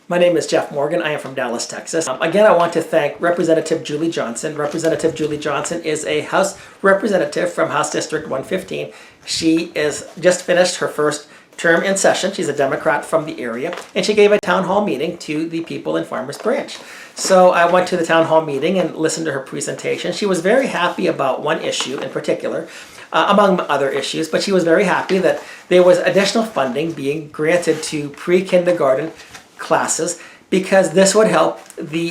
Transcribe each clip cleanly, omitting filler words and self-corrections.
My name is Jeff Morgan. I am from Dallas, Texas. Again, I want to thank Representative Julie Johnson. Representative Julie Johnson is a House representative from House District 115. She is just finished her first term in session. She's a Democrat from the area, and she gave a town hall meeting to the people in Farmers Branch. So I went to the town hall meeting and listened to her presentation. She was very happy about one issue in particular, among other issues, but she was very happy that there was additional funding being granted to pre-kindergarten classes because this would help the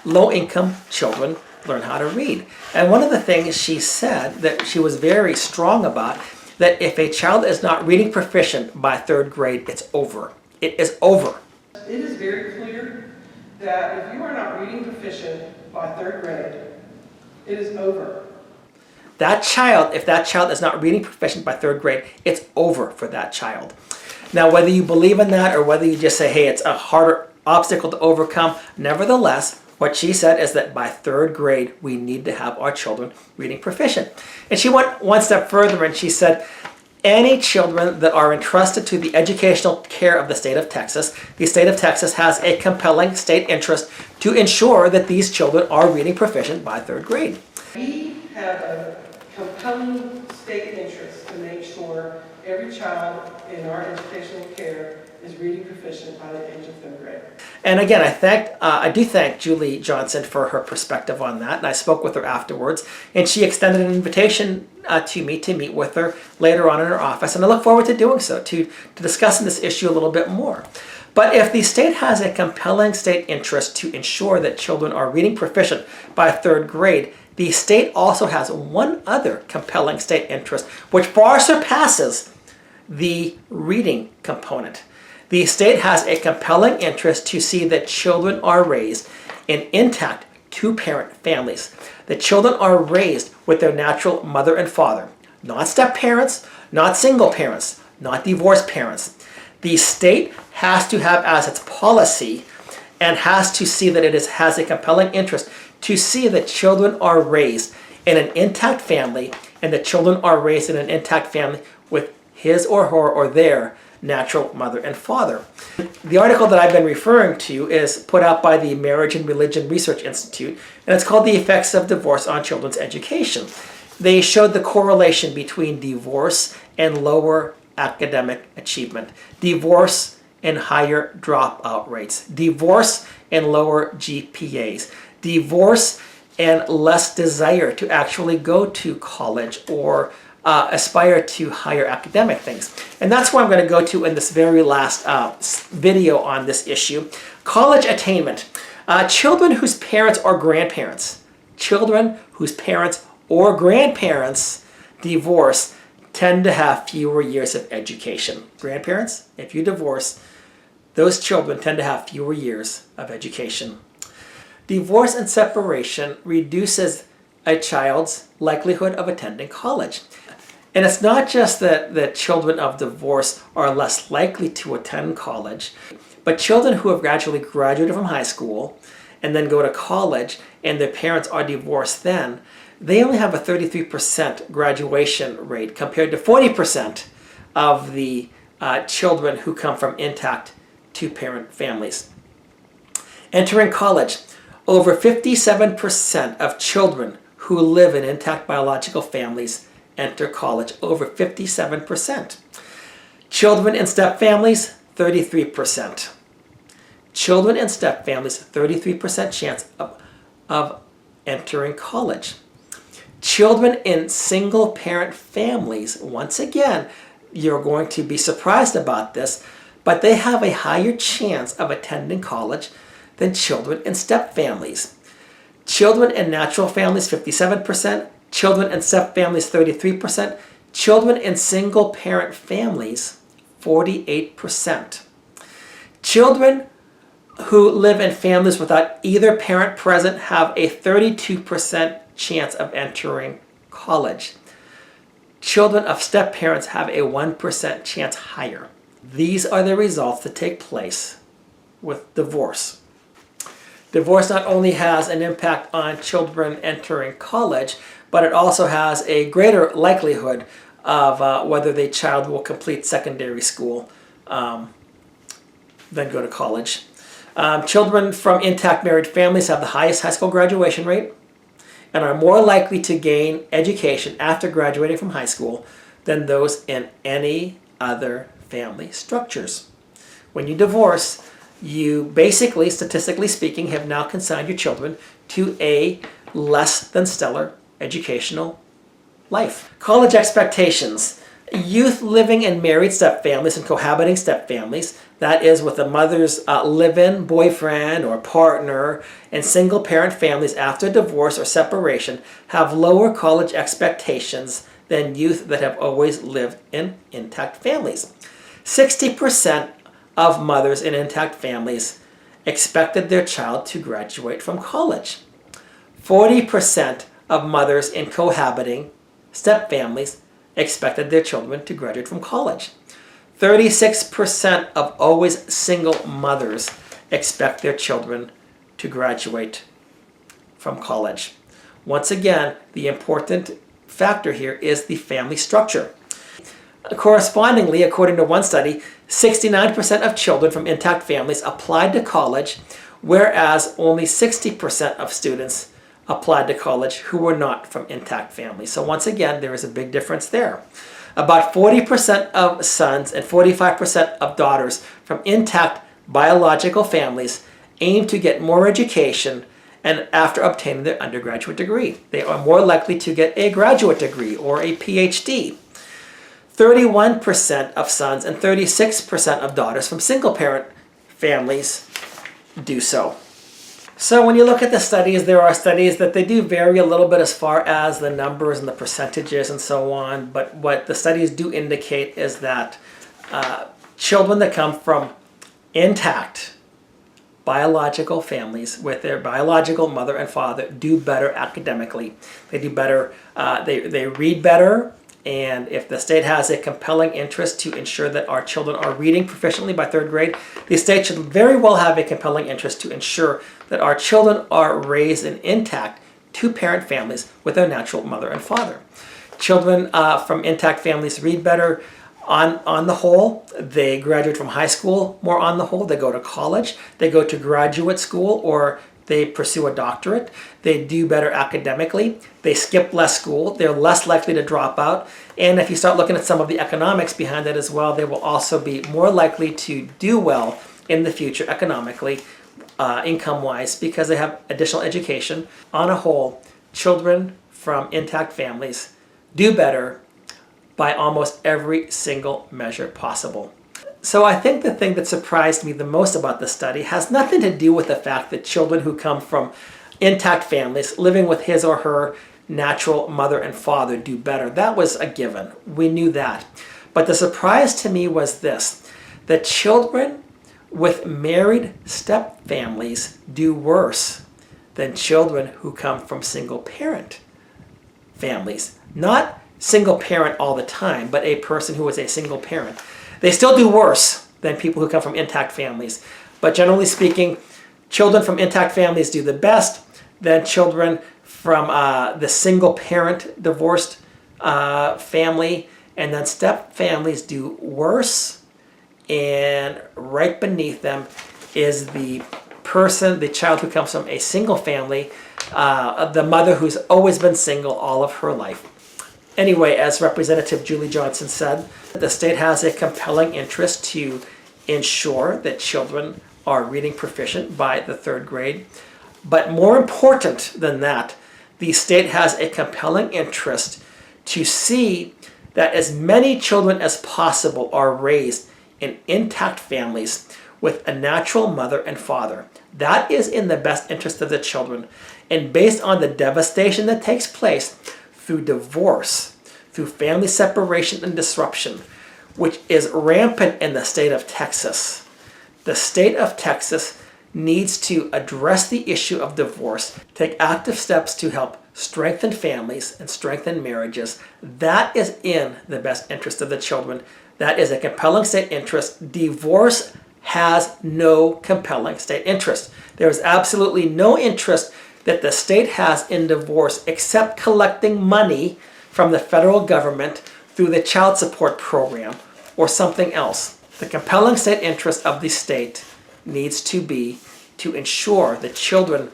low-income children learn how to read. And one of the things she said that she was very strong about, that if a child is not reading proficient by third grade, it's over. It is over. It is very clear that if you are not reading proficient by third grade, it is over. That child, if that child is not reading proficient by third grade, it's over for that child. Now, whether you believe in that or whether you just say, hey, it's a harder obstacle to overcome, nevertheless, what she said is that by third grade, we need to have our children reading proficient. And she went one step further and she said, any children that are entrusted to the educational care of the state of Texas, the state of Texas has a compelling state interest to ensure that these children are reading proficient by third grade. We have a compelling state interest to make sure every child in our educational care is reading proficient by the age of third grade. And again, I do thank Julie Johnson for her perspective on that. And I spoke with her afterwards, and she extended an invitation to me to meet with her later on in her office. And I look forward to doing so, to discussing this issue a little bit more. But if the state has a compelling state interest to ensure that children are reading proficient by third grade, the state also has one other compelling state interest, which far surpasses the reading component. The state has a compelling interest to see that children are raised in intact two-parent families. The children are raised with their natural mother and father, not step-parents, not single parents, not divorced parents. The state has to have as its policy and has to see that it has a compelling interest to see that children are raised in an intact family, and that children are raised in an intact family with his or her or their natural mother and father. The article that I've been referring to is put out by the Marriage and Religion Research Institute, and it's called The Effects of Divorce on Children's Education. They showed the correlation between divorce and lower academic achievement, divorce and higher dropout rates, divorce and lower GPAs, divorce and less desire to actually go to college or aspire to higher academic things. And that's what I'm going to go to in this very last video on this issue. College attainment. Children whose parents or grandparents, divorce tend to have fewer years of education. Grandparents, if you divorce, those children tend to have fewer years of education. Divorce and separation reduces a child's likelihood of attending college. And it's not just that the children of divorce are less likely to attend college, but children who have gradually graduated from high school and then go to college and their parents are divorced then, they only have a 33% graduation rate compared to 40% of the children who come from intact two-parent families. Entering college. Over 57% of children who live in intact biological families enter college. Over 57%. Children in step families, 33%. Children in step families, 33% chance of entering college. Children in single parent families, once again, you're going to be surprised about this, but they have a higher chance of attending college than children in step families. Children in natural families, 57%. Children in step families, 33%. Children in single parent families, 48%. Children who live in families without either parent present have a 32% chance of entering college. Children of step parents have a 1% chance higher. These are the results that take place with divorce. Divorce not only has an impact on children entering college, but it also has a greater likelihood of whether the child will complete secondary school than go to college. Children from intact married families have the highest high school graduation rate and are more likely to gain education after graduating from high school than those in any other family structures. When you divorce, you basically, statistically speaking, have now consigned your children to a less than stellar educational life. College expectations. Youth living in married stepfamilies and cohabiting stepfamilies, that is with a mother's live-in boyfriend or partner, and single-parent families after divorce or separation have lower college expectations than youth that have always lived in intact families. 60% of mothers in intact families expected their child to graduate from college. 40% of mothers in cohabiting stepfamilies expected their children to graduate from college. 36% of always single mothers expect their children to graduate from college. Once again, the important factor here is the family structure. Correspondingly, according to one study, 69% of children from intact families applied to college, whereas only 60% of students applied to college who were not from intact families. So once again, there is a big difference there. About 40% of sons and 45% of daughters from intact biological families aim to get more education and after obtaining their undergraduate degree. They are more likely to get a graduate degree or a PhD. 31% of sons and 36% of daughters from single-parent families do so. So when you look at the studies, there are studies that they do vary a little bit as far as the numbers and the percentages and so on, but what the studies do indicate is that children that come from intact biological families with their biological mother and father do better academically. They do better, they read better, and if the state has a compelling interest to ensure that our children are reading proficiently by third grade, the state should very well have a compelling interest to ensure that our children are raised in intact two-parent families with their natural mother and father. Children from intact families read better on the whole. They graduate from high school more on the whole. They go to college. They go to graduate school or they pursue a doctorate. They do better academically. They skip less school. They're less likely to drop out. And if you start looking at some of the economics behind it as well, they will also be more likely to do well in the future economically, income-wise, because they have additional education. On a whole, children from intact families do better by almost every single measure possible. So I think the thing that surprised me the most about this study has nothing to do with the fact that children who come from intact families living with his or her natural mother and father do better. That was a given. We knew that. But the surprise to me was this, that children with married step families do worse than children who come from single parent families. Not single parent all the time, but a person who is a single parent. They still do worse than people who come from intact families. But generally speaking, children from intact families do the best, then children from the single parent divorced family, and then step families do worse. And right beneath them is the child who comes from a single family, the mother who's always been single all of her life. Anyway, as Representative Julie Johnson said, the state has a compelling interest to ensure that children are reading proficient by the third grade. But more important than that, the state has a compelling interest to see that as many children as possible are raised in intact families with a natural mother and father. That is in the best interest of the children. And based on the devastation that takes place through divorce, through family separation and disruption, which is rampant in the state of Texas, the state of Texas needs to address the issue of divorce, take active steps to help strengthen families and strengthen marriages. That is in the best interest of the children. That is a compelling state interest. Divorce has no compelling state interest. There is absolutely no interest that the state has in divorce except collecting money from the federal government through the child support program or something else. The compelling state interest of the state needs to be to ensure that children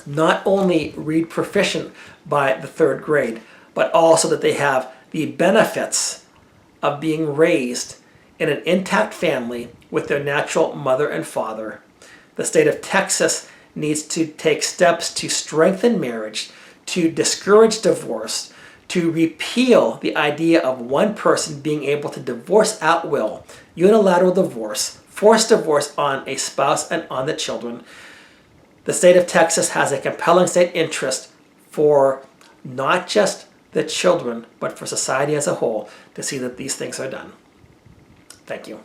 not only read proficient by the 3rd grade, but also that they have the benefits of being raised in an intact family with their natural mother and father. The state of Texas needs to take steps to strengthen marriage, to discourage divorce, to repeal the idea of one person being able to divorce at will, unilateral divorce, forced divorce on a spouse and on the children. The state of Texas has a compelling state interest for not just the children, but for society as a whole to see that these things are done. Thank you.